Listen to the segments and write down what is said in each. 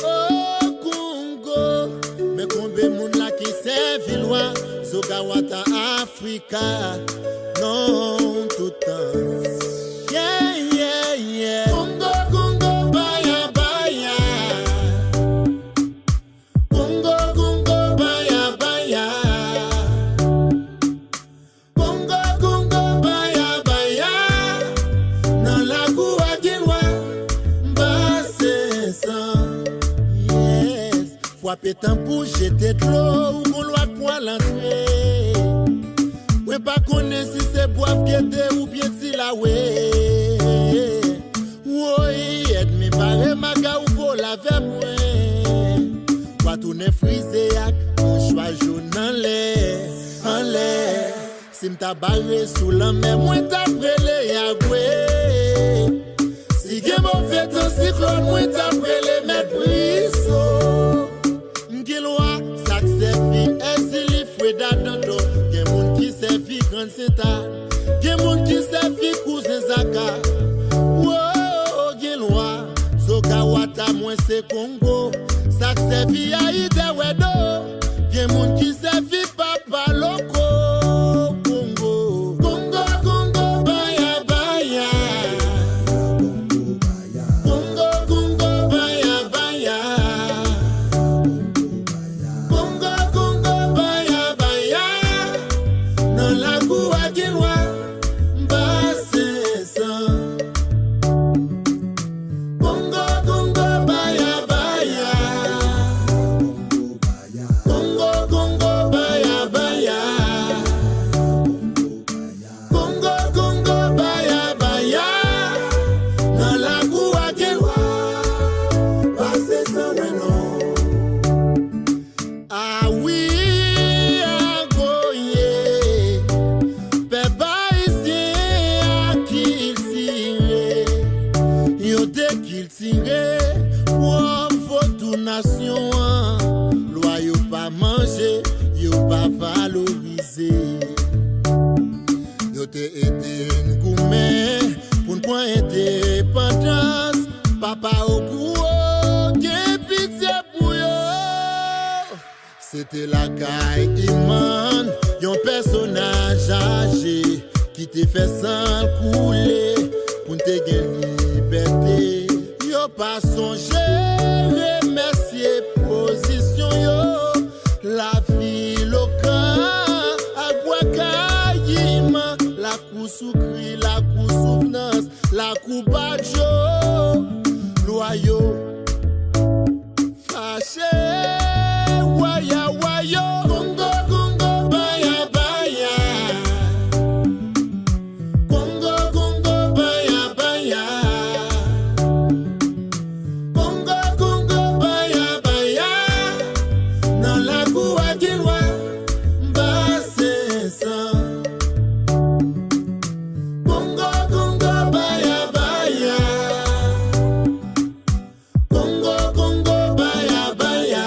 Oh Congo, mais combien de monde là qui s'est villois, Zogawata Africa, non tout temps. Yeah, yeah, yeah. Congo, Congo, baya, baya. Congo, Congo, baya, baya. Congo, Congo, baya, baya. Dans la cour Guillois, basse sang. Yes. Frappez tant pour jeter de l'eau, ou vouloir point l'entrée. Ouais, pas connaître si c'est boire qui était ou bien si la ouais. Oui, aide-moi, barre ma gars ou pour la vers moi. Quoi tourner frisé yak, mon choix jaune en l'air. Si m'ta barré sous la mer, moi t'a brûlé yagoué. Si j'ai mon fait un cyclone, moi t'a brûlé mes brisseaux. M'guillois, ça que c'est vie, est-ce qu'il faut d'adando. Gen moun qui c'est vie grand seta. Gen moun qui c'est vie cousin Zaka. Zogawata moins c'est Congo, ça c'est vie Aïda Wedo, bien moun qui c'est vie papa loco. Congo, Congo, Congo, baya, baya. Congo, Congo, baya, baya. Congo, Congo, baya, baya. Dans la cour Guillois, basse sang. C'était la caille Iman, yon personnage âgé qui te fait sang couler pour te gagner liberté. Yo pas songé, remercier position yo, la vie locale, agua Iman, la cou soukri, la cou souvenance, la cou badjo, loyaux, fâché. Waya wayo, Congo, Congo, baya, baya. Congo, Congo, baya, baya. Congo, Congo, baya, baya. Dans la cour Guillois, basse sang. Congo, Congo, baya, baya. Congo, Congo, baya, baya.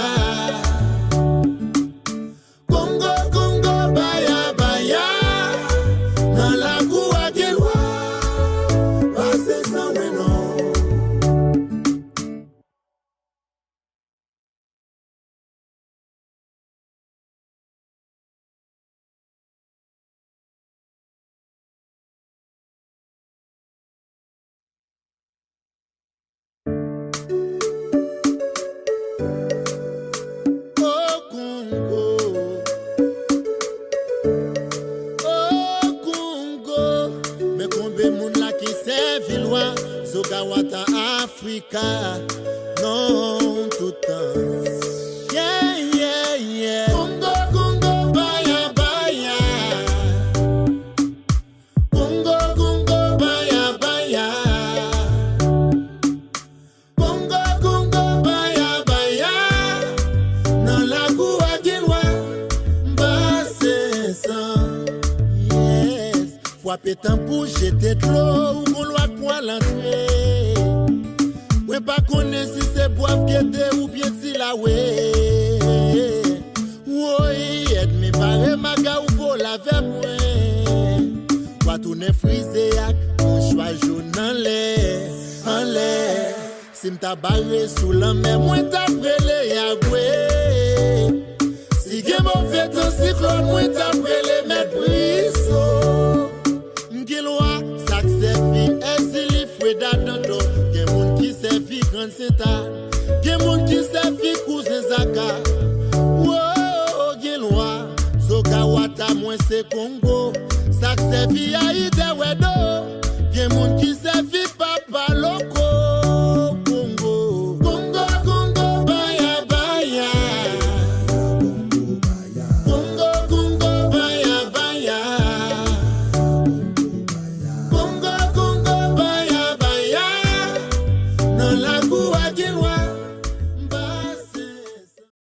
Congo, Congo, baya, baya. Dans la cour Guillois, basse sang, mais non. Oh Congo, oh Congo, mais combien de monde là qui s'est villois, Zogawata Africa, non tout temps. Yeah, yeah, yeah. Congo, Congo, baya, baya. Congo, Congo, baya, baya. Congo, Congo, baya, baya. Dans la cour Guillois, basse sang. Yes. Frappez tant pour jeter de l'eau, ou vouloir point l'entrée. Ouais, pas connaître si c'est boire qui était ou bien si la ouais. Oui, aide-moi, barre ma gars ou pour la vers moi. Quoi tourner frisé yak, mon choix jaune en l'air. Si m'ta barré sous la mer, moi t'a brûlé yagoué. Si gen mauvais temps cyclone, moi t'a brûlé mettre brisson. M'gilwa, sak servi, esili foueda dodo. Gen moun qui servi grand seta. Gen moun qui servi cousin zaka. Wow, gilwa, soka wata moins c'est Congo. Sak servi a ide wedo. Gen moun qui servi papa lo.